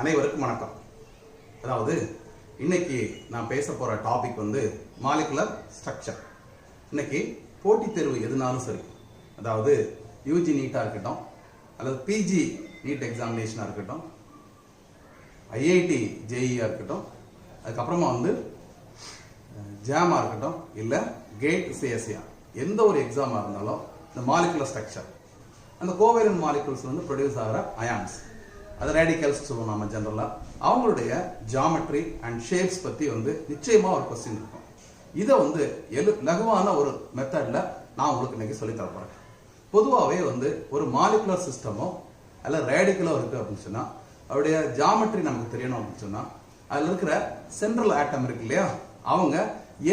அனைவருக்கும் வணக்கம். அதாவது இன்னைக்கு நான் பேச போற டாபிக் வந்து மாலிகுலர் ஸ்ட்ரக்சர். இன்னைக்கு போட்டித் தேர்வு எதுனாலும் சரி, அதாவது யூஜி நீட்டா இருக்கட்டும், அல்லது பிஜி நீட் எக்ஸாமினேஷனா இருக்கட்டும், ஐஐடி ஜேஇஆ இருக்கட்டும், அதுக்கப்புறமா வந்து ஜாமா இருக்கட்டும், இல்ல கேட் சிஎஸ்சிஆ, எந்த ஒரு எக்ஸாமா இருந்தாலும் இந்த மாலிகுலர் ஸ்ட்ரக்சர், அந்த கோவேலன்ட் மாலிகுல்ஸ் வந்து ப்ரொடியூஸ் ஆகிற அயான்ஸ், அது ரேடிக்கல்ஸ் சொல்லுவோம் நம்ம ஜெனரலா, அவங்களுடைய ஜியாமெட்ரி அண்ட் ஷேப்ஸ் பத்தி வந்து நிச்சயமா ஒரு கொஸ்டின் இருக்கும். இதை வந்து லகுவான ஒரு மெத்தட்ல நான் உங்களுக்கு இன்னைக்கு சொல்லி தர போறேன். பொதுவாகவே வந்து ஒரு மாலிகுலர் சிஸ்டமோ அல்ல ரேடிக்கலோ இருக்கு அப்படின்னு சொன்னா அவருடைய ஜியாமெட்ரி நமக்கு தெரியணும் அப்படின்னு சொன்னா அதுல இருக்கிற சென்ட்ரல் ஆட்டம் இருக்கு இல்லையா, அவங்க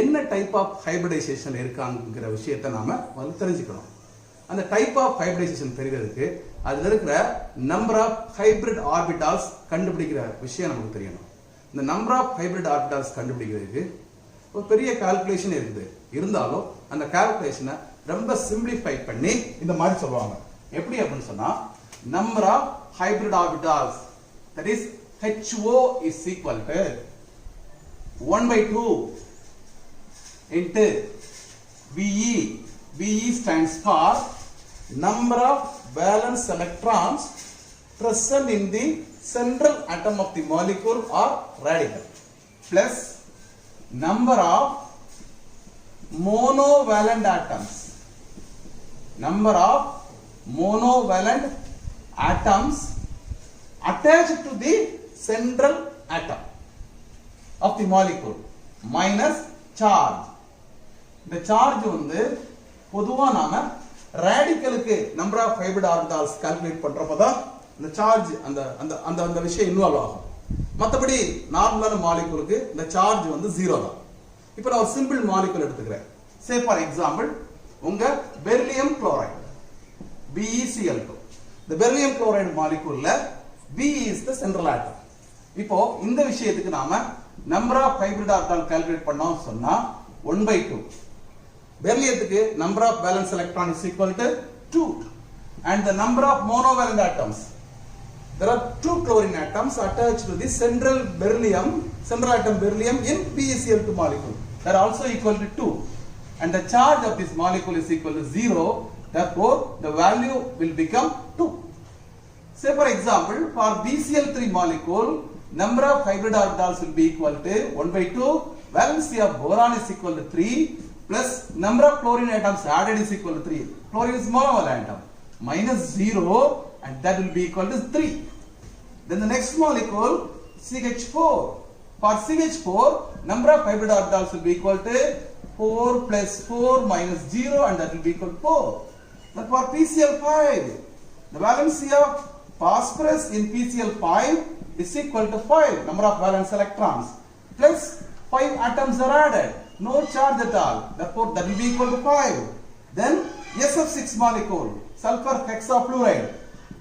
என்ன டைப் ஆஃப் ஹைபிரிடைசேஷன் இருக்காங்கிற விஷயத்தை நாம தெரிஞ்சுக்கணும். அந்த டைப் ஆஃப் ஹைபிரிடைசேஷன் தெரிகிறதுக்கு அதுல இருக்கிற நம்பர் ஆஃப் ஹைபிரிட் ஆர்பிட்டால்ஸ் கண்டுபிடிக்கிற விஷயம் நமக்கு தெரியணும். இந்த நம்பர் ஆஃப் ஹைபிரிட் ஆர்பிட்டால்ஸ் கண்டுபிடிக்கிறதுக்கு ஒரு பெரிய கால்குலேஷன் இருக்குது. இருந்தாலும் அந்த கால்குலேஷனை ரொம்ப சிம்பிளிஃபை பண்ணி இந்த மாதிரி சொல்லுவாங்க. எப்படி அப்படின்னு சொன்னா, number of hybrid orbitals, that is HO is equal to 1/2 into VE. VE stands for number of valence electrons present in the central atom of the molecule or radical, plus number of monovalent atoms. Number of monovalent atoms attached to the central atom of the molecule minus charge. இந்த charge வந்து பொதுவா நாம ரேடிக்கலுக்கு number of hybrid orbitals calculate பண்றப்பதான் இந்த charge அந்த அந்த அந்த அந்த விஷயம் இன்வால்வ் ஆகும். மற்றபடி நார்மலான மாலிகுலுக்கு இந்த சார்ஜ் வந்து ஜீரோ தான். இப்போ நான் ஒரு சிம்பிள் மாலிகுல் எடுத்துக்கிறேன். சே ஃபார் எக்ஸாம்பிள் உங்க பெரிலியம் குளோரைடு BeCl2. இந்த பெரிலியம் குளோரைடு மாலிகுல்ல Be is the central atom. இப்போ இந்த விஷயத்துக்கு நாம number of hybrid orbital calculate பண்ணோம் சொன்னா 1/2. பெரிலியத்துக்கு number of valence electron is equal to 2, and the number of monovalent atoms, there are 2 chlorine atoms attached to the central atom beryllium in BeCl2 molecule, they are also equal to 2, and the charge of this molecule is equal to 0, therefore the value will become 2. Say for example, for BeCl3 molecule, number of hybrid orbitals will be equal to 1/2, valency of boron is equal to 3, plus number of chlorine atoms added is equal to 3. Chlorine is monovalent atom, minus 0, and that will be equal to 3. Then the next molecule, CH4. For CH4, number of hybrid orbitals will be equal to 4 plus 4 minus 0, and that will be equal to 4. But for PCl5, the valency of phosphorus in PCl5 is equal to 5, number of valence electrons, plus 5 atoms are added, no charge at all, therefore that will be equal to 5. Then SF6 molecule, sulfur hexafluoride,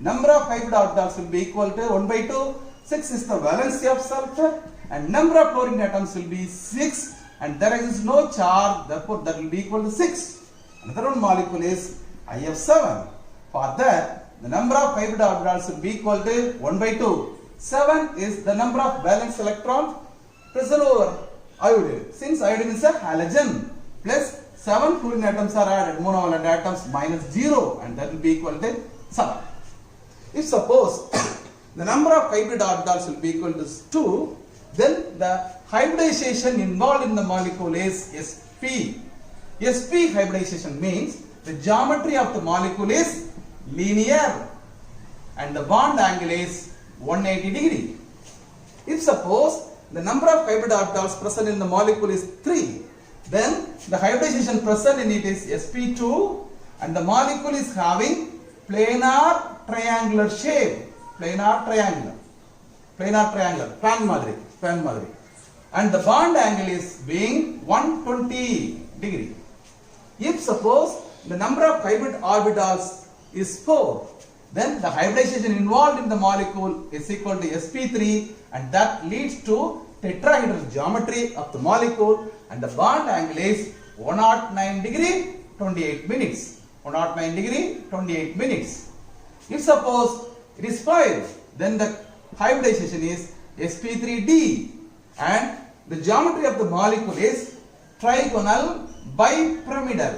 number of hybrid orbitals will be equal to 1/2, 6 is the valency of sulfur, and number of chlorine atoms will be 6, and there is no charge, therefore that will be equal to 6. Another one molecule is IF7. For that, the number of hybrid orbitals will be equal to 1/2. 7 is the number of valence electrons present over iodine. Since iodine is a halogen, plus 7 fluorine atoms are added, monovalent atoms, minus 0, and that will be equal to 7. If suppose the number of hybrid orbitals will be equal to 2, then the hybridization involved in the molecule is sp. Sp hybridization means the geometry of the molecule is linear and the bond angle is 180 degree. If suppose the number of hybrid orbitals present in the molecule is 3, then the hybridization present in it is sp2, and the molecule is having planar triangular shape. Planar triangular, fan madri, and the bond angle is being 120 degree. If suppose the number of hybrid orbitals is 4, then the hybridization involved in the molecule is equal to sp3, and that leads to tetrahedral geometry of the molecule, and the bond angle is 109 degree 28 minutes. 109 degree 28 minutes. If suppose it is 5, then the hybridization is sp3d, and the geometry of the molecule is trigonal bipyramidal.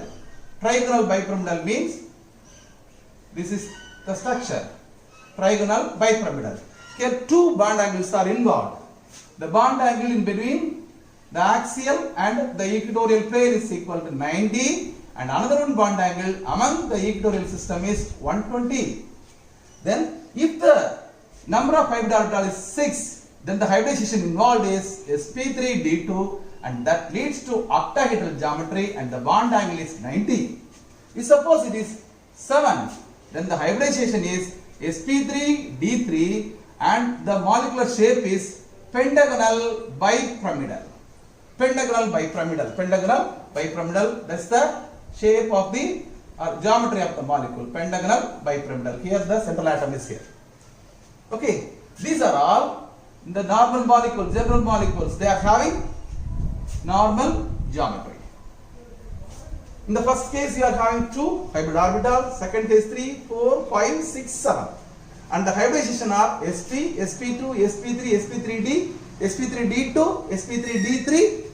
Trigonal bipyramidal means this is the structure, trigonal bipyramidal. Here two bond angles are involved. The bond angle in between the axial and the equatorial plane is equal to 90, and another one bond angle among the equatorial system is 120. Then if the number of hybrid orbitals is 6, then the hybridization involved is sp3d2, and that leads to octahedral geometry, and the bond angle is 90. If suppose it is 7, then the hybridization is sp3d3, and the molecular shape is pentagonal bipyramidal. Pentagonal bipyramidal. Pentagonal bipyramidal. That's the shape of the geometry of the molecule. Pentagonal bipyramidal. Here the central atom is here. Okay. These are all the normal molecules, general molecules. They are having normal geometry. In the first case, you are having 2 hybrid orbitals. Second case 3, 4, 5, 6, 7. And the hybridization are sp, sp2, sp3, sp3d, sp3d2, sp3d3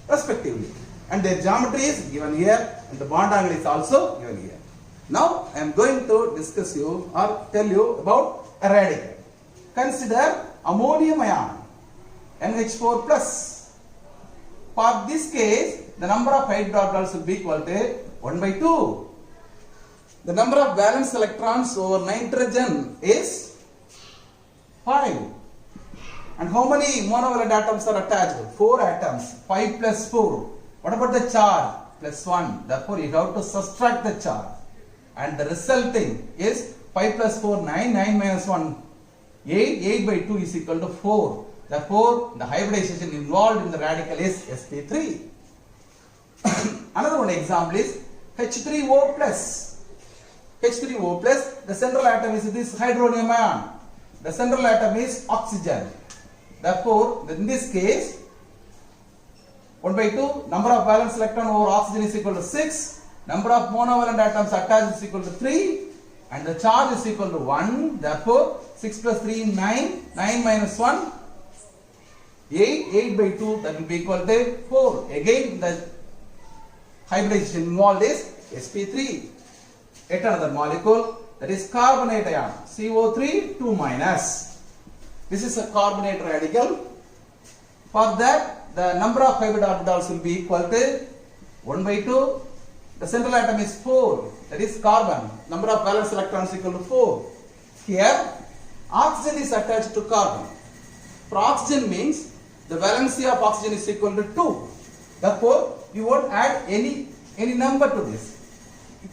respectively. And their geometry is given here, and the bond angle is also given here. Now I am going to discuss you or tell you about a radical. Consider ammonium ion NH4 plus. For this case, the number of hybrid orbitals will be equal to 1 by 2. The number of valence electrons over nitrogen is 5. And how many monovalent atoms are attached? 4 atoms. 5 plus 4. What about the charge? Plus 1. Therefore, you have to subtract the charge. And the resulting is 5 plus 4, 9. 9 minus 1, 8. 8 by 2 is equal to 4. Therefore, the hybridization involved in the radical is sp3. Another one example is H3O plus. H3O plus, the central atom is this hydronium ion. The central atom is oxygen. Therefore, in this case, 1 by 2, number of valence electron over oxygen is equal to 6. Number of monovalent atoms attached is equal to 3. And the charge is equal to 1. Therefore, 6 plus 3, 9. 9 minus 1, 8. 8 by 2, that will be equal to 4. Again, the hybridization involved is sp3. Yet another molecule, that is carbonate ion, CO3 2 minus. This is a carbonate radical. For that, the number of hybrid orbitals will be equal to 1 by 2. The central atom is 4, that is carbon. Number of valence electrons equal to 4. Here, oxygen is attached to carbon. For oxygen means the valency of oxygen is equal to 2. Therefore, you won't add any number to this.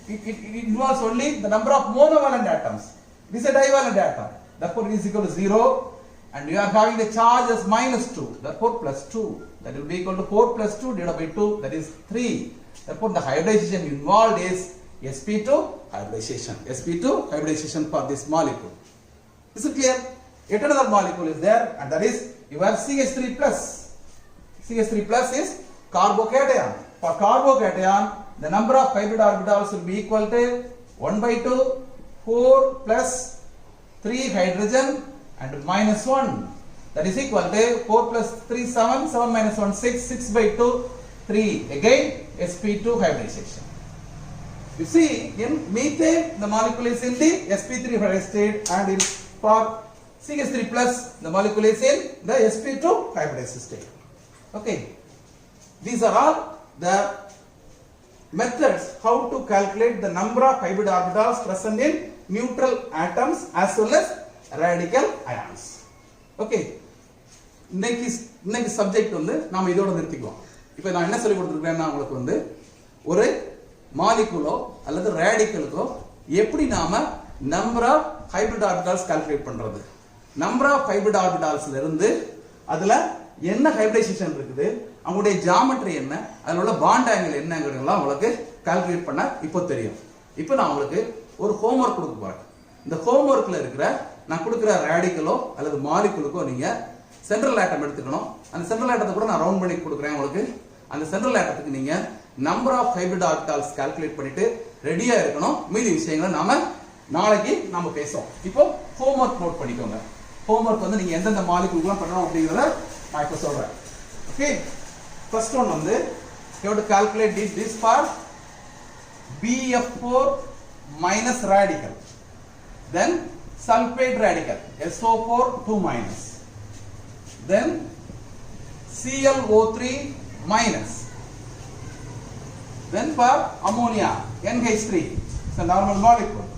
It involves only the number of monovalent atoms. This is a divalent atom. Therefore, it is equal to 0. And you are having the charge as minus 2. Therefore, plus 2. That will be equal to 4 plus 2 divided by 2. That is 3. Therefore, the hybridization involved is sp2 hybridization. sp2 hybridization for this molecule. Is it clear? Yet another molecule is there, and that is you have CH3 plus. CH3 plus is carbocation. For carbocation, the number of hybrid orbitals will be equal to 1 by 2, 4 plus 3 hydrogen and minus 1. That is equal to 4 plus 3, 7, 7 minus 1, 6, 6 by 2, 3. Again, sp2 hybridization. You see, in methane, the molecule is in the sp3 hybrid state, and in for CH3 plus, the molecule is in the sp2 hybridized state. Okay. These are all the methods how to calculate the number of hybrid orbitals present in neutral atoms as well as radical ions. Okay. இன்னைக்கு subject வந்து நாம இதோட நிறுத்திக்குவோம். இப்போ நான் என்ன சொல்லி கொடுத்துருக்கேன்னா உங்களுக்கு வந்து ஒரு மாலிகுலோ அல்லது ரேடிக்கலுக்கோ எப்படி நாம number of hybrid orbitals calculate பண்றது, நம்பர் ஆஃப் ஹைபிரிட் ஆர்பிட்டால்ஸ்ல இருந்து அதுல என்ன ஹைபிரிடைசேஷன் இருக்குது, அவங்களுடைய ஜியோமெட்ரி என்ன, அதுல உள்ள பாண்ட் ஆங்கிள் என்னங்கிறதெல்லாம் உங்களுக்கு கால்குலேட் பண்ண இப்போ தெரியும். இப்போ நான் உங்களுக்கு ஒரு ஹோம்வொர்க் கொடுக்க போறேன். இந்த ஹோம்வொர்க்ல இருக்கிற நான் கொடுக்குற ரேடிக்கலோ அல்லது மாலிகுலுக்கோ நீங்க சென்ட்ரல் ஆட்டம் எடுத்துக்கணும். அந்த சென்ட்ரல் ஆட்டத்தை கூட நான் ரவுண்ட் பண்ணி கொடுக்குறேன் உங்களுக்கு. அந்த சென்ட்ரல் ஆட்டத்துக்கு நீங்க number of hybrid orbitals calculate பண்ணிட்டு ரெடியா இருக்கணும். மீதி விஷயங்களை நாம நாளைக்கு நாம பேசுவோம். இப்போ ஹோம்வொர்க் நோட் பண்ணிக்கோங்க. homework வந்து நீங்க எந்தெந்த மாலிகுல்ஸ்லாம் பண்ணணும் அப்படிங்கறத நான் இப்ப சொல்றேன். Okay, first one வந்து you have to calculate this for BF4 minus radical, then sulfate radical SO4 2 minus, then ClO3 minus, then for ammonia NH3, it's a normal molecule,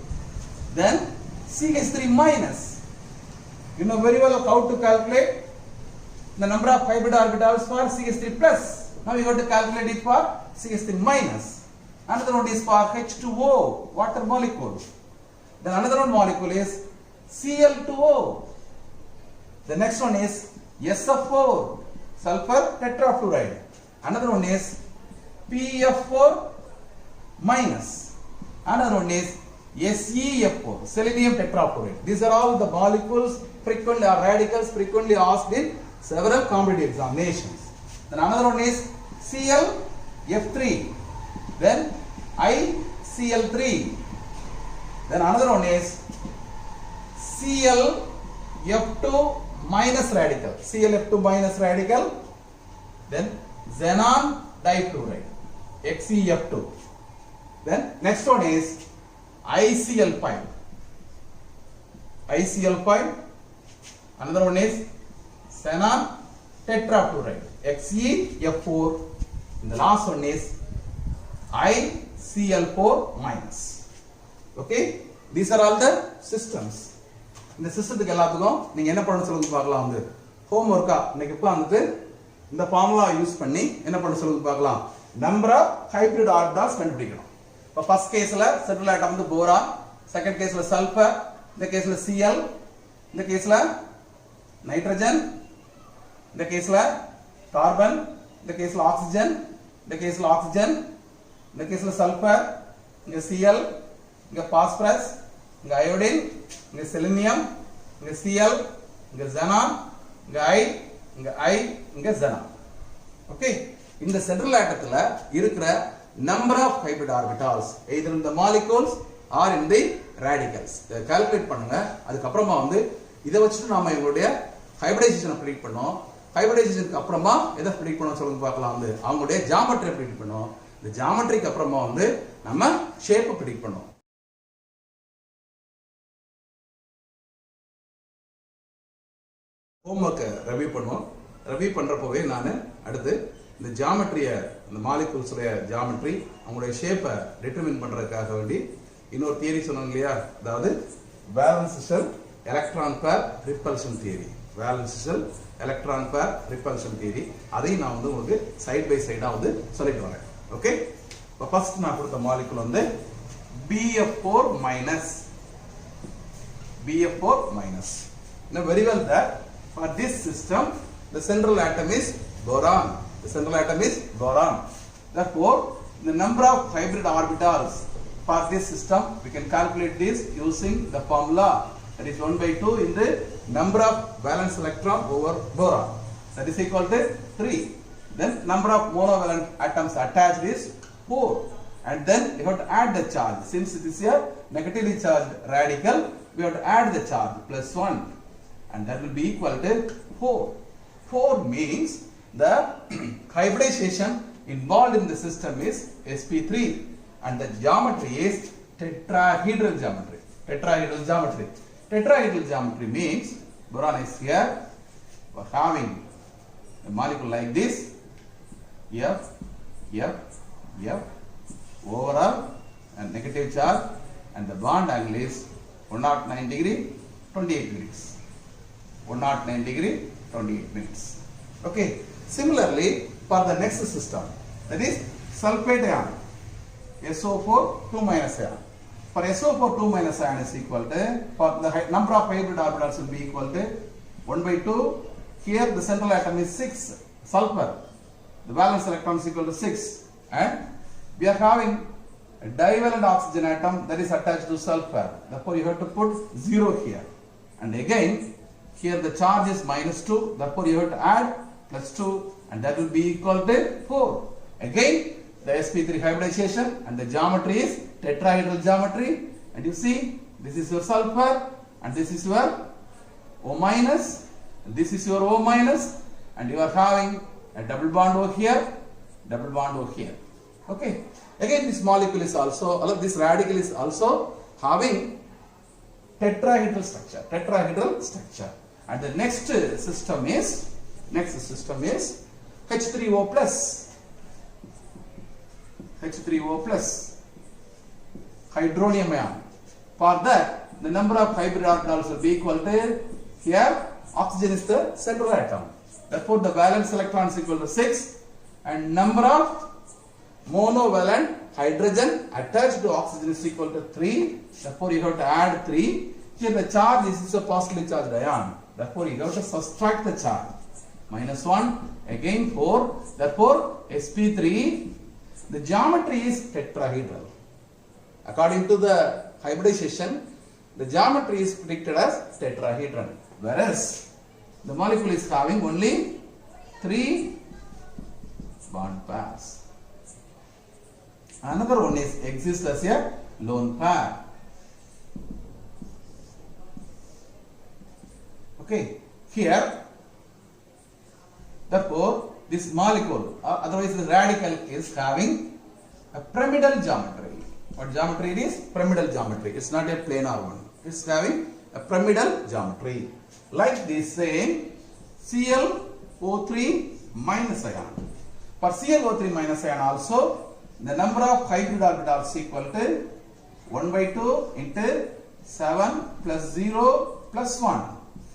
then CH3 minus. You know very well how to calculate the number of hybrid orbitals for CH3 plus. Now you have to calculate it for CH3 minus. Another one is for H2O, water molecule. Then another one molecule is Cl2O. The next one is SF4, sulfur tetrafluoride. Another one is PF4 minus. Another one is SeF4, selenium tetrafluoride. These are all the molecules frequently or radicals frequently asked in several competitive examinations. Then another one is ClF3, then ICl3. Then another one is ClF2 minus radical, ClF2 minus radical. Then xenon difluoride, XeF2. Then next one is ICl5, ICl5. Another one is xenon tetrafluoride, XeF4. And the last one is ICl4 minus. Okay, these are all the systems. இந்த சிஸ்டத்துக்கு எல்லாத்துக்கும் நீங்க என்ன பண்ண சொல்லுங்க பார்க்கலாம். வந்து ஹோம்வொர்க்கா இன்னைக்கு இப்ப வந்து இந்த ஃபார்முலா யூஸ் பண்ணி என்ன பண்ண சொல்லுங்க பார்க்கலாம். நம்பர் ஆஃப் ஹைபிரிட் ஆர்பிட்டால்ஸ் கண்டுபிடிக்கணும். இப்போ ஃபர்ஸ்ட் கேஸ்ல சென்ட்ரல் ஆட்டம் வந்து போரான், செகண்ட் கேஸ்ல சல்ஃபர், இந்த கேஸ்ல Cl, இந்த கேஸ்ல நைட்ரஜன், இந்த கேஸ்ல கார்பன், இந்த கேஸ்ல ஆக்சிஜன், இந்த கேஸ்ல ஆக்சிஜன், இந்த கேஸ்ல சல்ஃபர், இங்க Cl, இங்க பாஸ்பரஸ், இங்க அயோடின், இங்க செலினியம், இங்க Cl, இங்க xenon, இங்க I, இங்க xenon. ஓகே, இந்த சென்ட்ரல் ஆட்டத்துல இருக்கிற number of hybrid orbitals either in the molecules or in the radicals calculate பண்ணுங்க. அதுக்கு அப்புறமா வந்து இத வச்சிட்டு நாம இவங்களுடைய ஹைபிரிடைசேஷனை ப்ரெடிக்ட் பண்ணோம். ஹைபிரிடைசேஷனுக்கு அப்புறமா எதை ப்ரெடிக்ட் பண்ணோம் சொல்லுங்க பார்க்கலாம். வந்து அவங்களுடைய ஜியோமெட்ரியை ப்ரெடிக்ட் பண்ணோம். இந்த ஜியோமெட்ரிக்கு அப்புறமா வந்து நம்ம ஷேப்பை ப்ரெடிக்ட் பண்ணோம். ஹோம்வொர்க்கை ரிவ்யூ பண்ணுவோம். ரிவ்யூ பண்றப்பவே நான் அடுத்து இந்த ஜியோமெட்ரியை, இந்த மாலிகூல்ஸ் உடைய ஜியோமெட்ரி, அவங்களுடைய ஷேப்பை டிட்டர்மின் பண்றதுக்காக வேண்டி இன்னொரு தியரி சொன்னோம் இல்லையா, அதாவது வேலன்ஸ் ஷெல் எலக்ட்ரான் பேர் repulsion theory, valence shell electron பேர் ரிப்பல்ஷன் தியரி, அதையும் நான் வந்து உங்களுக்கு சைட் பை சைடா வந்து சொல்லிட்டு வரேன். ஓகே, இப்போ ஃபர்ஸ்ட் நான் கொடுத்த மாலிகூல் வந்து BF4 minus, BF4 minus. Now very well that for this system the central atom is boron. The central atom is boron. Therefore, the number of hybrid orbitals for this system we can calculate this using the formula, that is 1/2 in the number of valence electron over boron, that is equal to 3. Then number of monovalent atoms attached is 4, and then you have to add the charge. Since it is a negatively charged radical, we have to add the charge +1, and that will be equal to 4. 4 means the hybridization involved in the system is sp3, and the geometry is tetrahedral geometry. Tetrahedral geometry. Tetrahedral geometry means boron is here. We are having a molecule like this, F, F, F, overall and negative charge, and the bond angle is 109 degree, 28 minutes. 109 degree, 28 minutes. Okay. Similarly, for the next system, that is sulfate ion, SO4 2 minus ion. For SO4 2 minus ion is equal to, for the number of hybrid orbitals will be equal to 1/2. Here the central atom is 6, sulfur. The valence electron is equal to 6, and we are having a divalent oxygen atom that is attached to sulfur. Therefore, you have to put 0 here. And again, here the charge is -2. Therefore, you have to add +2, and that will be equal to 4. Again, the sp3 hybridization, and the geometry is tetrahedral geometry. And you see, this is your sulfur, and this is your O minus, this is your O minus, and you are having a double bond over here, double bond over here. Okay. Again, this molecule is also, this radical is also having tetrahedral structure. Tetrahedral structure. And the next system is H3O plus. H3O plus hydronium ion. For that, the number of hybrid orbitals will be equal to, here oxygen is the central atom. Therefore, the valence electron is equal to 6 and number of monovalent hydrogen attached to oxygen is equal to 3. Therefore, you have to add 3. Here the charge is a positively charged ion. Therefore, you have to subtract the charge. Minus 1, again 4. Therefore, sp3, the geometry is tetrahedral. According to the hybridization, the geometry is predicted as tetrahedral. Whereas, the molecule is having only 3 bond pairs. Another one is exists as a lone pair. Okay, here, therefore, this molecule, otherwise the radical is having a pyramidal geometry. What geometry it is? Pyramidal geometry. It's not a planar one. It's having a pyramidal geometry. Like this same ClO3 minus ion. For ClO3 minus ion also, the number of hybrid orbitals is equal to 1 by 2 into 7 plus 0 plus 1.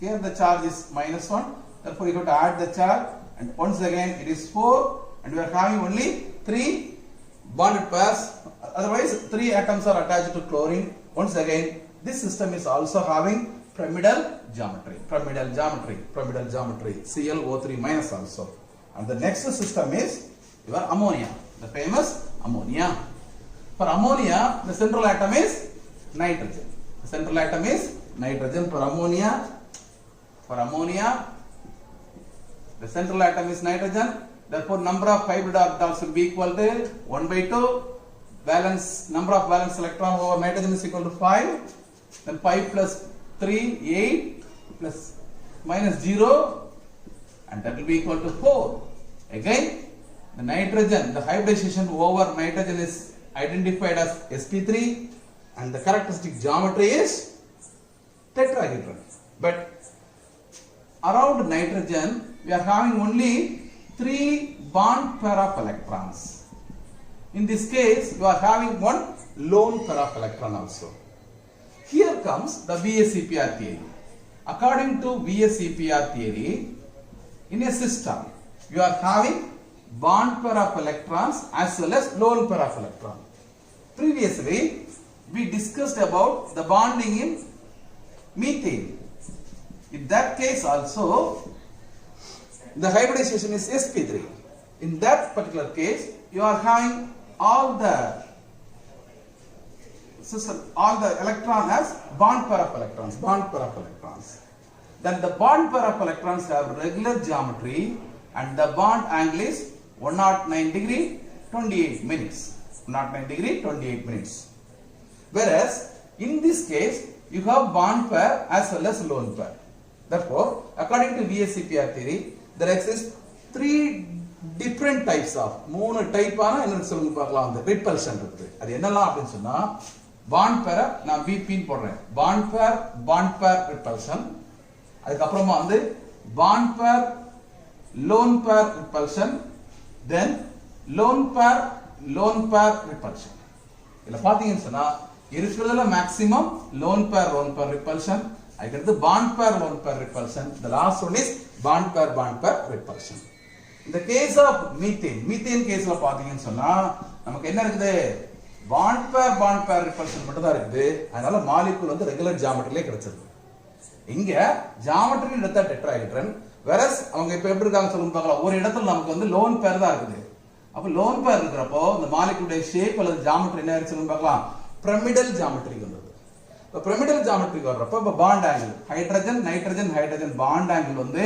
Here the charge is minus 1. Therefore, you have to add the charge. And once again, it is 4. And we are having only 3 bonded pairs. Otherwise, 3 atoms are attached to chlorine. Once again, this system is also having pyramidal geometry. Pyramidal geometry. Pyramidal geometry. ClO3 minus also. And the next system is your ammonia. The famous ammonia. For ammonia, the central atom is nitrogen. The central atom is nitrogen for ammonia. For ammonia, the central atom is nitrogen. Therefore, number of hybrid orbitals will be equal to 1 by 2. Valence, number of valence electron over nitrogen is equal to 5. Then 5 plus 3, 8 plus minus 0. And that will be equal to 4. Again, the nitrogen, the hybridization over nitrogen is identified as sp3 and the characteristic geometry is tetrahedral. But around nitrogen, we are having only 3 bond pair of electrons. In this case, you are having one lone pair of electron also. Here comes the VSEPR theory. According to VSEPR theory, in a system, you are having bond pair of electrons as well as lone pair of electrons. Previously, we discussed about the bonding in methane. In that case also, the hybridization is sp3. In that particular case, you are having all the system, all the electron as bond pair of electrons, bond pair of electrons. Then the bond pair of electrons have regular geometry and the bond angle is 109 degree 28 minutes. 109 degree 28 minutes. Whereas in this case, you have bond pair as well as lone pair. Therefore, according to VSEPR theory, there exist 3 different types of 3 type ஆன repulsion இருக்குது. அது என்னலாம் அப்படினு சொன்னா bond pair நான் BP ன்னு போடுறேன். bond pair repulsion. அதுக்கு அப்புறமா வந்து bond pair lone pair repulsion, then lone pair repulsion. இதுல பாத்தீங்கன்னு சொன்னா இருக்கிறதுல மேக்ஸिमम lone pair repulsion, அதுக்கு bond pair lone pair repulsion, the last one is bond pair repulsion. In the case of methane கேஸ்ல பாத்தீங்கன்னு சொன்னா நமக்கு என்ன இருக்குது, bond pair repulsion மட்டும் தான் இருக்குது. அதனால மாலிக்யூல் வந்து ரெகுலர் ஜியோமெட்ரியிலே கிடைச்சிருக்கு. இங்க ஜியோமெட்ரி எடுத்தா டெட்ராஹெட்ரன், whereas அவங்க இப்ப எப்படி இருக்காங்க சொல்லுங்க பார்க்கலாம். ஒரு இடத்துல நமக்கு வந்து லோன் பேர் தான் இருக்குது. அப்ப லோன் பேர் இருக்கிறப்போ இந்த மாலிக்யூலுடைய ஷேப் அல்லது ஜியோமெட்ரி என்ன இருக்கு சொல்லுங்க பார்க்கலாம். பிரமிடல் ஜியோமெட்ரி வந்தது. இப்ப பிரமிடல் ஜியோமெட்ரி வர்றப்ப இப்ப bond angle hydrogen nitrogen bond angle வந்து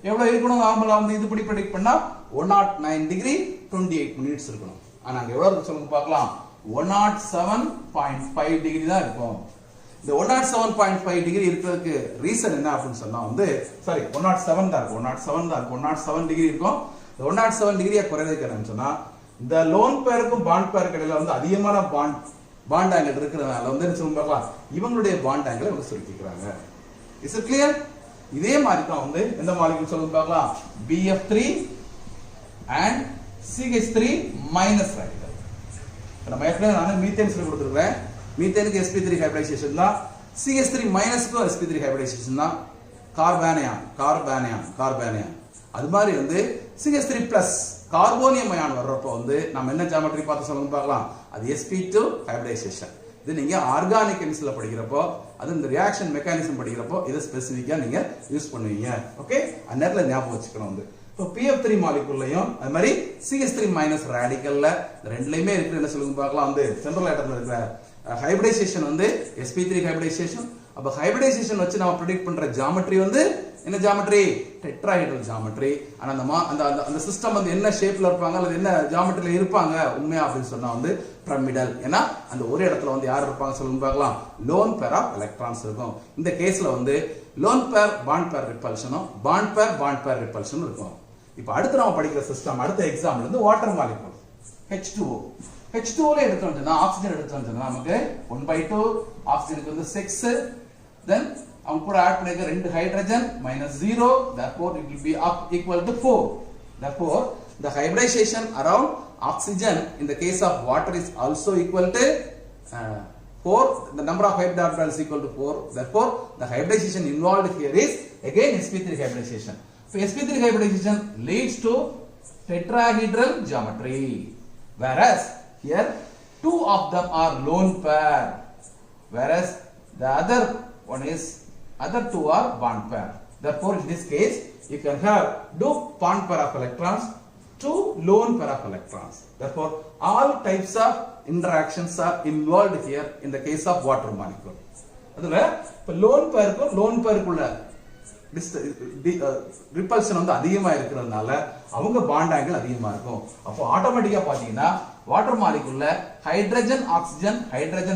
எவ்வளவு இருக்கணும்? நார்மலா வந்து இதுபடி ப்ரெடிக்ட் பண்ணா 109 டிகிரி 28 மினிட்ஸ் இருக்கணும். ஆனா அங்க எவ்வளவு இருக்கு சொல்லுங்க பார்க்கலாம். 107.5 டிகிரி தான் இருக்கும். இந்த 107.5 டிகிரி இருக்கிறதுக்கு ரீசன் என்ன அப்படின்னு சொன்னா வந்து சாரி 107 தான் இருக்கும் 107 டிகிரி இருக்கும். இந்த 107 டிகிரியா குறையதுக்கு என்னன்னு சொன்னா இந்த லோன் பேருக்கும் பாண்ட் பேருக்கு இடையில வந்து அதிகமான பாண்ட் ஆங்கிள் இருக்கிறதுனால வந்து என்ன சொல்லுவாங்க இவங்களுடைய பாண்ட் ஆங்கிள் இவங்க சுருக்கிக்கிறாங்க. Is it clear? இதே மாதிரி தான் வந்து எந்த மாலிகுல் சொல்லுங்க பார்க்கலாம் BF3 and CH3 minus radical. நம்ம ஏற்கனவே நான் மீத்தேன் சொல்லி கொடுத்துருக்கேன். மீத்தேனுக்கு sp3 ஹைபிரிடைசேஷன் தான், CH3 மைனஸ்க்கு sp3 ஹைபிரிடைசேஷன் தான். கார்பானியான் அது மாதிரி வந்து CH3 பிளஸ் கார்போனியம் அயான் வர்றப்போ வந்து நம்ம என்ன ஜியோமெட்ரி பார்த்து சொல்லுங்க பார்க்கலாம் அது sp2 ஹைபிரிடைசேஷன். இது நீங்க ஆர்கானிக் கெமிஸ்ட்ரியில படிக்கிறப்போ அது இந்த ரியாக்ஷன் மெக்கானிசம் படிக்கிறப்போ இதை ஸ்பெசிஃபிக்கா நீங்க யூஸ் பண்ணுவீங்க. ஓகே, அந்த நேரத்துல ஞாபகம் வச்சுக்கணும் வந்து இப்போ PF3 மாலிகுல்லையும் அது மாதிரி CH3 மைனஸ் ரேடிக்கல்ல ரெண்டுலயுமே இருக்கு என்ன சொல்லுங்க பார்க்கலாம் வந்து சென்ட்ரல் ஆட்டம்ல இருக்கிற ஹைபிரிடைசேஷன் வந்து sp3 ஹைபிரிடைசேஷன். அப்ப ஹைபிரிடைசேஷன் வச்சு நம்ம ப்ரெடிக்ட் பண்ற ஜியோமெட்ரி வந்து என்ன ஜியோமெட்ரி? Tetrahedral geometry. ஆனா அந்த சிஸ்டம் வந்து என்ன ஷேப்ல இருப்பாங்க அல்லது என்ன ஜியோமெட்ரியில இருப்பாங்க உண்மையா அப்படின்னு சொன்னா வந்து பிரமிடல். ஏன்னா அந்த ஒரு இடத்துல வந்து யார் இருப்பாங்க சொல்லுங்க பார்க்கலாம் லோன் பேர் ஆஃப் எலக்ட்ரான்ஸ் இருக்கும். இந்த கேஸ்ல வந்து லோன் பேர் பாண்ட் பேர் ரிப்பல்ஷனும் பாண்ட் பேர் ரிப்பல்ஷனும் இருக்கும். இப்போ அடுத்து நம்ம படிக்கிற சிஸ்டம் அடுத்த எக்ஸாம்பிள் வந்து வாட்டர் மாலிகுல் H2O ல எடுத்தோம்னா ஆக்சிஜன் எடுத்தோம்னா நமக்கு 1/2 ஆக்சிஜனுக்கு வந்து 6 then அவங்க கூட ஆட் பண்ணிருக்க ரெண்டு hydrogen -0 therefore it will be equal to 4. therefore the hybridization around oxygen in the case of water is also equal to 4. the number of hybrid orbitals is equal to 4. therefore the hybridization involved here is again sp3 hybridization. so sp3 hybridization leads to tetrahedral geometry, whereas here two of them are lone pair, whereas the other two are bond pair. therefore in this case you can have two bond pair of electrons, two lone pair of electrons. therefore all types of interactions are involved here in the case of water molecule. அதுல இப்ப loan பேருக்குள்ள repulsion வந்து அதிகமா இருக்கிறதுனால அவங்க bond angle அதிகமா இருக்கும். அப்போ ஆட்டோமேட்டிக்கா பாத்தீங்கன்னா வாட்டர் மாலிகுல்ல ஹைட்ரஜன் ஆக்சிஜன்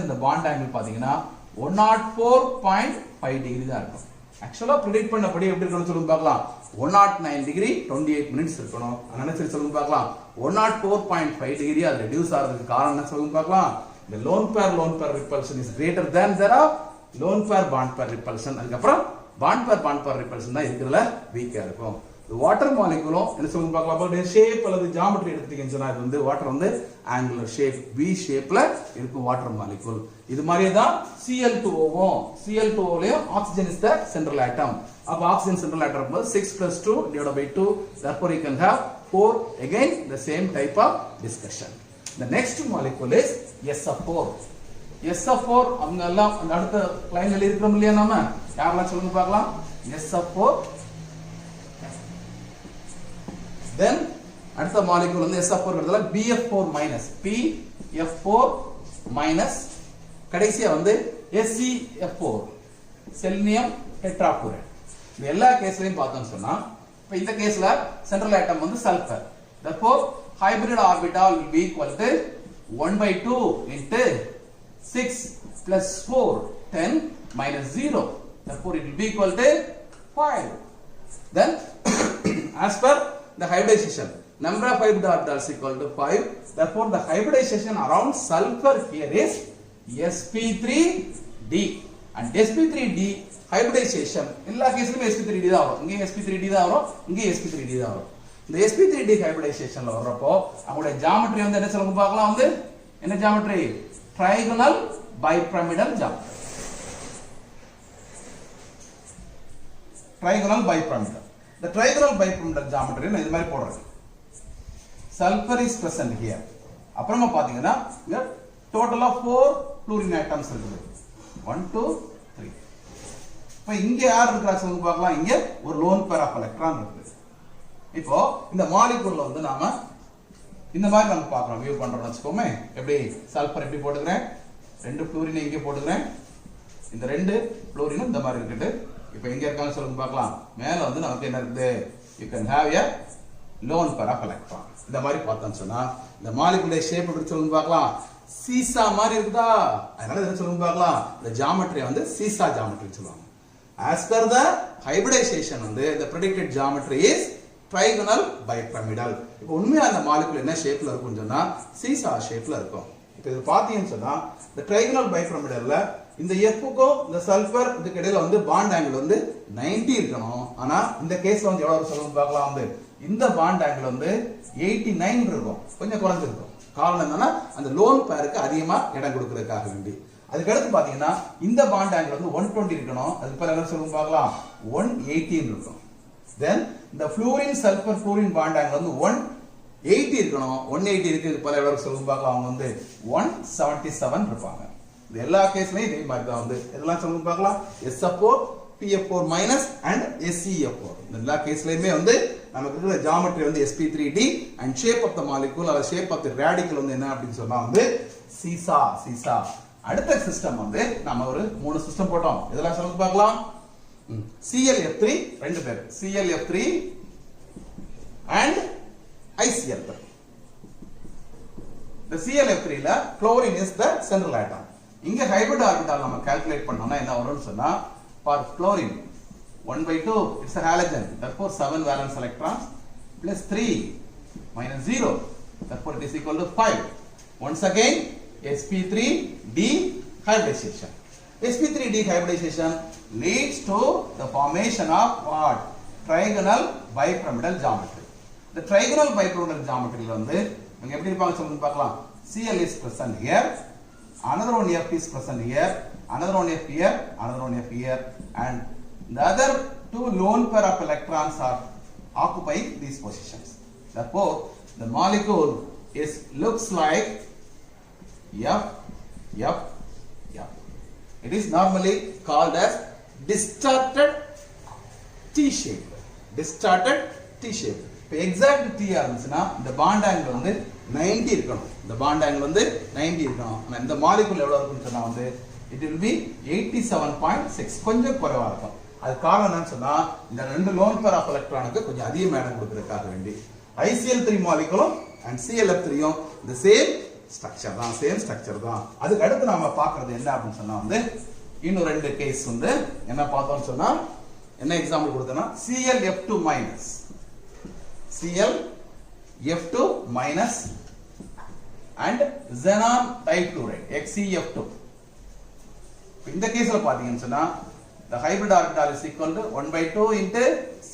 இந்த பாண்ட் ஆங்கிள் பாத்தீங்கன்னா 104.5 டிகிரி தான் இருக்கும். ஆக்சுவலா ப்ரெடிக்ட் பண்ணபடி எப்படி இருக்குன்னு சொல்லுங்க பார்க்கலாம் 109 டிகிரி 28 மினிட்ஸ் இருக்கணும். அதனால சரி சொல்லுங்க பார்க்கலாம் 104.5 டிகிரி அது ரெடியூஸ் ஆகிறதுக்கு காரணம் என்ன சொல்லுங்க பார்க்கலாம் the lone pair repulsion is greater than there are lone pair bond pair repulsion. அதுக்கப்புறம் bond pair repulsion தான் இருக்கிறதுல வீக்கா இருக்கும். வாட்டர் மாலிகுலும் என்ன சொல்லுங்க பார்க்கலாம் ஷேப் அல்லது ஜியோமெட்ரி எடுத்துட்டீங்கன்னு சொன்னா இது வந்து வாட்டர் வந்து ஆங்குலர் ஷேப் V ஷேப்ல இருக்கும் வாட்டர் மாலிகுல். இது மாதிரியே தான் Cl2O-லயும் oxygen is the central atom. அப்ப ஆக்சிஜன் சென்ட்ரல் ஆட்டம் இருக்கும்போது 6 + 2 / 2 therefore you can have 4. again the same type of discussion. the next molecule is SF4 அவங்க எல்லாம் அந்த அடுத்த லைன்ல இருக்கோம் இல்லையா நாம யாரெல்லாம் சொல்லுங்க பார்க்கலாம் SF4. then அடுத்த மாலிகுல் வந்து SF4 ங்கிறதுல PF4 minus கடைசியா வந்து SeF4 செலினியம் டெட்ராஃப்ளூரைடு. இந்த எல்லா கேஸ்லயும் பார்த்தோம்னு சொன்னா இப்போ இந்த கேஸ்ல சென்ட்ரல் ஆட்டம் வந்து sulphur. therefore hybrid orbital will be equal to 1/2 into 6 plus 4 10 minus 0. therefore it will be equal to 5. then as per the hybridization number of hybrid orbitals equal to 5. therefore the hybridization around sulfur here is sp3d and sp3d hybridization எல்லா கேஸ்லயும் sp3d தான் வரும். இங்க sp3d தான் வரும், இங்க sp3d தான் வரும். இந்த sp3d hybridization வர்றப்போ அவங்களுடைய ஜியோமெட்ரி வந்து என்ன சொல்லுங்க பார்க்கலாம் வந்து என்ன geometry trigonal bipyramidal geometry. the trigonal bipyramidal geometry நான் இது மாதிரி போடுறேன். sulfur is present here. அப்புறமா பாத்தீங்கன்னா இங்க total of 4 fluorine atoms இருக்குது 1 2 3. இப்போ இங்க யார் இருக்கா சொல்லுங்க பார்க்கலாம் இங்க ஒரு lone pair of electron இருக்கு. இப்போ இந்த மாலிகுல்ல வந்து நாம இந்த மாதிரி நம்ம பார்க்கறோம் வியூ பண்றோம்னு வெச்சுக்கோமே. எப்படி சல்ஃபர் எப்படி போடுறேன் ரெண்டு fluorine இங்க போடுறேன் இந்த ரெண்டு fluorine இந்த மாதிரி இருக்குது. இப்போ எங்க இருக்காங்க சொல்லுங்க பார்க்கலாம் மேல வந்து நமக்கு என்ன இருக்குது you can have a lone pair of electron. இந்த மாதிரி பார்த்தோம்னு சொன்னா இந்த மாலிகுலர் ஷேப் எப்படி சொல்லுங்க பார்க்கலாம் சீசா மாதிரி இருக்குதா, அதனால என்ன சொல்லுங்க பார்க்கலாம், இந்த ஜியோமெட்ரியை வந்து சீசா ஜியோமெட்ரி சொல்லுவாங்க. as per the hybridization வந்து the predicted geometry is trigonal bipyramidal. இப்போ உண்மையா அந்த மாலிகுல் என்ன ஷேப்ல இருக்கும்னு சொன்னா சீசா ஷேப்ல இருக்கும். இப்போ இது பாத்தீங்கன்னு சொன்னா இந்த trigonal bipyramidalல இந்த Fக்கும் இந்த சல்பர் இதுக்கு இடையில வந்து பாண்ட் ஆங்கிள் வந்து 90 இருக்கணும். ஆனா இந்த கேஸ்ல வந்து எவ்வளவு சொல்லுங்க பார்க்கலாம், வந்து இந்த பாண்ட் ஆங்கிள் வந்து 89 இருக்கும், கொஞ்சம் குறைஞ்சிருக்கும். காரணம் என்னன்னா அந்த லோன் பேருக்கு அதிகமா இடம் கொடுக்கறதுக்காக வேண்டி. அதுக்கு அடுத்து பாத்தீங்கன்னா இந்த பாண்ட் ஆங்கிள் வந்து 120 இருக்கணும், அதுக்கு பேர் என்ன சொல்லுங்க பார்க்கலாம் 118 இருக்கும். தென் இந்த fluorine sulphur fluorine bond angle வந்து 180 இருக்கணும், 180 இருக்கு, இதுக்கு பேர் எவ்வளவு சொல்லுங்க பார்க்கலாம், அவங்க வந்து 177 இருப்பாங்க. இது எல்லா கேஸ்லயும் இதே மாதிரி தான் வந்து இதெல்லாம் சொல்லுங்க பார்க்கலாம் SFO PF4 minus and SeF4. எல்லா கேஸ்லயுமே வந்து நமக்கு இருக்கிற ஜியோமெட்ரி வந்து sp3d and shape of the molecule or shape of the radical வந்து என்ன அப்படின்னு சொன்னா வந்து சீசா சீசா. அடுத்த சிஸ்டம் வந்து நம்ம ஒரு 3 சிஸ்டம் போட்டோம், இதெல்லாம் சொல்லுங்க பார்க்கலாம். ClF3 ரெண்டு பேர், ClF3 and ICl3. the ClF3 ல chlorine is the central atom. இங்க ஹைபிரிட் ஆர்பிட்டால் நம்ம கால்குலேட் பண்ணோம்னா என்ன வரும்னு சொன்னா for chlorine 1/2 it's a halogen, therefore 7 valence electrons plus 3 minus 0, therefore it is equal to 5. Once again sp3d hybridization. sp3d hybridization leads to the formation of what? Trigonal bipyramidal geometry. The trigonal bipyramidal geometry ல வந்து நீங்க எப்படி இருப்பாங்க சொல்லுங்க பார்க்கலாம். Cl is present here, another one F is present here, another one F here, another one F here, and the other two lone pair of electrons are occupying these positions. Therefore, the molecule looks like F, F, F. It is normally called as distorted T-shape. Distorted T-shape. இப்போ exact T இருந்துச்சுன்னா இந்த bond angle வந்து 90 இருக்கணும். இந்த bond angle வந்து 90 இருக்கணும். ஆனா இந்த molecule எவ்வளவு இருக்குன்னு சொன்னா வந்து it will be 87.6, கொஞ்சம் குறைவா இருக்கும். அது காரணம் என்னன்னு சொன்னா இந்த ரெண்டு லோன் பேர் ஆஃப் எலக்ட்ரானுக்கு கொஞ்சம் அதிக இடம் கொடுக்கிறதுக்காக வேண்டி. ICl3 மாலிகுலும் and ClF3யும் the same structure தான், சேம் ஸ்ட்ரக்சர் தான். அதுக்கு அடுத்து நாம பார்க்கிறது என்ன அப்படின்னு சொன்னா வந்து இன்னும் ரெண்டு கேஸ் வந்து என்ன பார்த்தோம்னு சொன்னா என்ன எக்ஸாம்பிள் கொடுத்தேன்னா ClF2 minus, ClF2 minus and xenon difluoride XeF2. இந்த கேஸ்ல பாத்தீங்கன்னு சொன்னா the hybrid orbital is equal to 1/2 into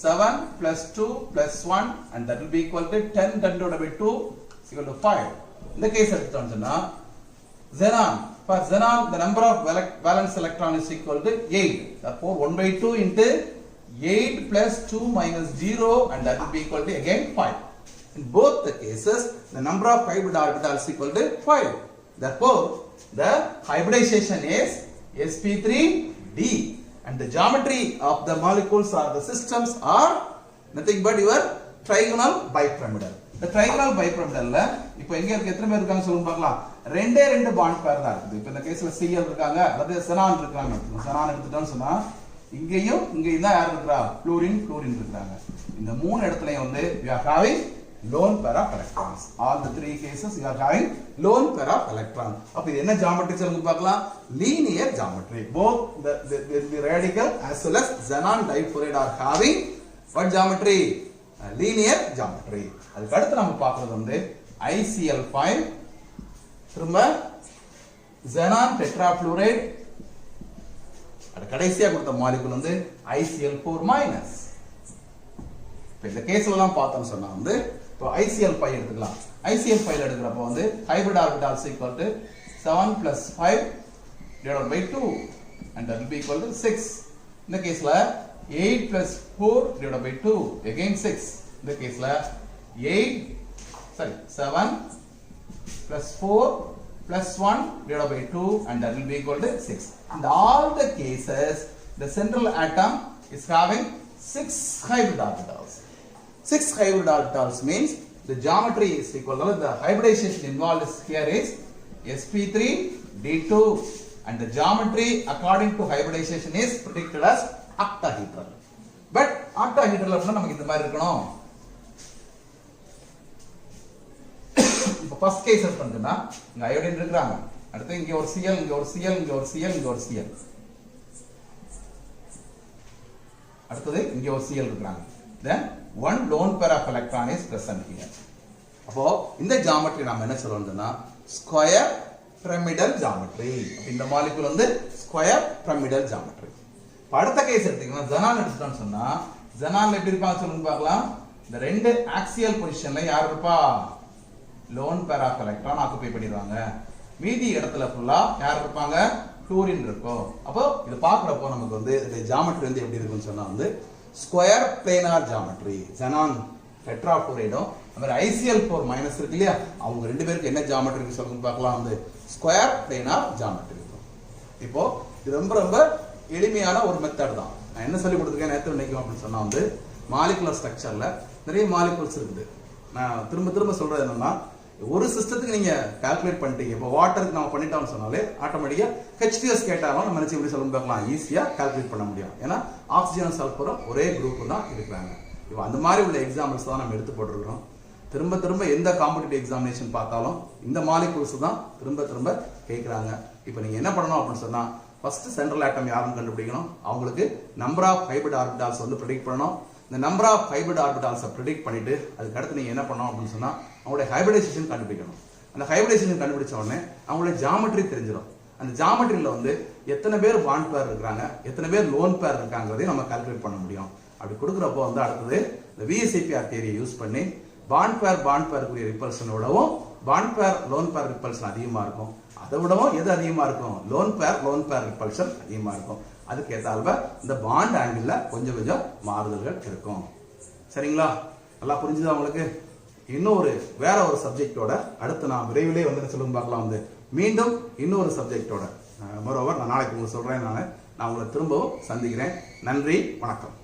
7 plus 2 plus 1 and that will be equal to 10 divided by 2 is equal to 5. In the case எடுத்துட்டோம்னு சொன்னா xenon, for xenon the number of valence electron is equal to 8, therefore 1/2 into 8 plus 2 minus 0 and that will be equal to again 5. In both the cases the number of hybrid orbitals is equal to 5, therefore the hybridization is sp3d and the geometry of the molecules or the systems are nothing but your trigonal bipyramidal. The trigonal bipyramidal ல இப்போ எங்க இருக்கு, எத்தனை பேர் இருக்காங்க சொல்லுங்க பார்க்கலாம். ரெண்டே ரெண்டு பாண்ட் பேர் தான் இருக்குது. இப்போ இந்த கேஸ்ல Cl இருக்காங்க அல்லது xenon இருக்காங்க. xenon எடுத்துட்டோம்னு சொன்னா இங்கேயும் இங்கேயும் தான் யார் இருக்கறா, ஃப்ளூரின் இருக்காங்க. இந்த மூணு இடத்துலயும் வந்து we are having lone pair of electrons. All the three cases you are having lone pair of electron. அப்ப இது என்ன geometry சொல்லுங்க பார்க்கலாம், linear geometry. Both the radical as well as xenon difluoride are having what geometry? Linear geometry. அதுக்கு அடுத்து நம்ம பார்க்கிறது வந்து ICl5 திரும்ப xenon tetrafluoride, அது கடைசியா கொடுத்த மாலிகுல் வந்து ICl4 மைனஸ். இப்போ இந்த கேஸ்ல எல்லாம் பார்த்தோம்னு சொன்னா வந்து இப்போ ICl5 எடுத்துக்கலாம். ICl5 எடுக்கிறப்ப வந்து hybrid orbitals equal to 7 plus 5 divided by 2 and that will be equal to 6. இந்த கேஸ்ல 8 plus 4 divided by 2 again 6. இந்த கேஸ்ல 7 plus 4 plus 1 divided by 2 and that will be equal to 6. In all the cases the central atom is having 6 hybrid orbitals. 6 hybrid orbitals means the geometry is equal to the hybridization involved here is sp3d2 and the geometry according to hybridization is predicted as octahedral. But octahedral அப்படினா நமக்கு இந்த மாதிரி இருக்கணும். இப்போ first case எடுத்துட்டா இங்க iodine இருக்குறாங்க. அடுத்து இங்க ஒரு Cl, இங்க ஒரு Cl, இங்க ஒரு Cl, இங்க ஒரு Cl. அடுத்து இங்க ஒரு Cl இருக்குறாங்க. Then one lone pair of electron is present here. அப்போ இந்த ஜியோமெட்ரி நாம என்ன சொல்றோம்னா ஸ்கொயர் பிரமிடல் ஜியோமெட்ரி. இந்த மாலிக்யூல் வந்து ஸ்கொயர் பிரமிடல் ஜியோமெட்ரி. அடுத்த கேஸ் எடுத்தீங்கன்னா ஜெனான் எடுத்துட்டோம்னு சொன்னா ஜெனான்ல எப்படி இருப்பாங்க சொல்லுங்க பார்க்கலாம். இந்த ரெண்டு ஆக்சியல் பொசிஷன்ல யார் இருப்பா? Lone pair of electron occupy பண்ணிடுவாங்க. மீதி இடத்துல ஃபுல்லா யார் இருப்பாங்க? ஃப்ளூரின் இருக்கும். அப்போ இது பார்க்கறப்போ நமக்கு வந்து இந்த ஜியோமெட்ரி வந்து எப்படி இருக்குன்னு சொன்னா வந்து ஸ்கொயர் பிளேனார் ஜியோமெட்ரி. ஜெனான் டெட்ராஃப்ளூரைடும் அந்த ICl4 மைனஸ் இருக்கு இல்லையா, அவங்க ரெண்டு பேருக்கு என்ன ஜியோமெட்ரி இருக்கு சொல்லுங்க பார்க்கலாம். வந்து ஸ்கொயர் பிளேனார் ஜியோமெட்ரி இருக்கும். இப்போ இது ரொம்ப ரொம்ப எளிமையான ஒரு மெத்தட் தான். நான் என்ன சொல்லி கொடுத்துருக்கேன் நேற்று நினைக்கும் அப்படின்னு சொன்னா வந்து மாலிகுலர் ஸ்ட்ரக்சர்ல நிறைய மாலிகுல்ஸ் இருக்குது. நான் திரும்ப திரும்ப சொல்றது என்னன்னா ஒரு சிஸ்டத்துக்கு நீங்க கால்குலேட் பண்ணிட்டீங்க. இப்போ வாட்டருக்கு நம்ம பண்ணிட்டோம்னு சொன்னாலே ஆட்டோமேட்டிக்கா H2S கேட்டாலும் நம்ம நினைச்சு எப்படி சொல்லுங்க பார்க்கலாம், ஈஸியா கால்குலேட் பண்ண முடியும். ஏன்னா ஆக்சிஜன் சல்பரும் ஒரே குரூப் தான் இருக்கிறாங்க. இப்போ அந்த மாதிரி உள்ள எக்ஸாம்பிள்ஸ் தான் நம்ம எடுத்து போட்டுருக்கோம். திரும்ப திரும்ப எந்த காம்படிட்டிவ் எக்ஸாமினேஷன் பார்த்தாலும் இந்த மாலிகுல்ஸ் தான் திரும்ப திரும்ப கேட்குறாங்க. இப்போ நீங்க என்ன பண்ணணும் அப்படின்னு சொன்னா ஃபர்ஸ்ட் சென்ட்ரல் ஆட்டம் யாருன்னு கண்டுபிடிக்கணும். அவங்களுக்கு நம்பர் ஆஃப் ஹைபிரிட் ஆர்பிட்டால்ஸ் வந்து ப்ரெடிக்ட் பண்ணணும். இந்த நம்பர் ஆஃப் ஹைபிரிட் ஆர்பிட்டால்ஸை ப்ரெடிக்ட் பண்ணிட்டு அதுக்கு அடுத்து நீங்க என்ன பண்ணணும் அப்படின்னு சொன்னா அவங்களுடைய ஹைபிரிடைசேஷன் கண்டுபிடிக்கணும். அந்த ஹைபிரிடைசேஷன் கண்டுபிடிச்ச உடனே அவங்களுடைய ஜியோமெட்ரி தெரிஞ்சிடும். அந்த ஜியோமெட்ரியில வந்து எத்தனை பேர் பாண்ட் பேர் இருக்காங்க, எத்தனை பேர் லோன் பேர் இருக்காங்கிறதையும் நம்ம கால்குலேட் பண்ண முடியும். அப்படி கொடுக்குறப்போ வந்து அடுத்தது இந்த VSEPR தியரியை யூஸ் பண்ணி பாண்ட் பேர் கூடிய ரிப்பல்ஷனோடவும் bond pair lone pair repulsion அதிகமா இருக்கும். அதை விடவும் எது அதிகமா இருக்கும்? லோன் பேர் ரிப்பல்ஷன் அதிகமா இருக்கும். அதுக்கு ஏத்தால்ப இந்த பாண்ட் ஆங்கிள் கொஞ்சம் கொஞ்சம் மாறுதல்கள் இருக்கும். சரிங்களா? நல்லா புரிஞ்சுதா உங்களுக்கு? இன்னொரு வேற ஒரு சப்ஜெக்டோட அடுத்து நான் விரைவிலே வந்து சொல்லுங்க பார்க்கலாம். வந்து மீண்டும் இன்னொரு சப்ஜெக்டோட மொரோவர் நான் நாளைக்கு உங்களுக்கு சொல்றேன். நான் உங்களை திரும்பவும் சந்திக்கிறேன். நன்றி, வணக்கம்.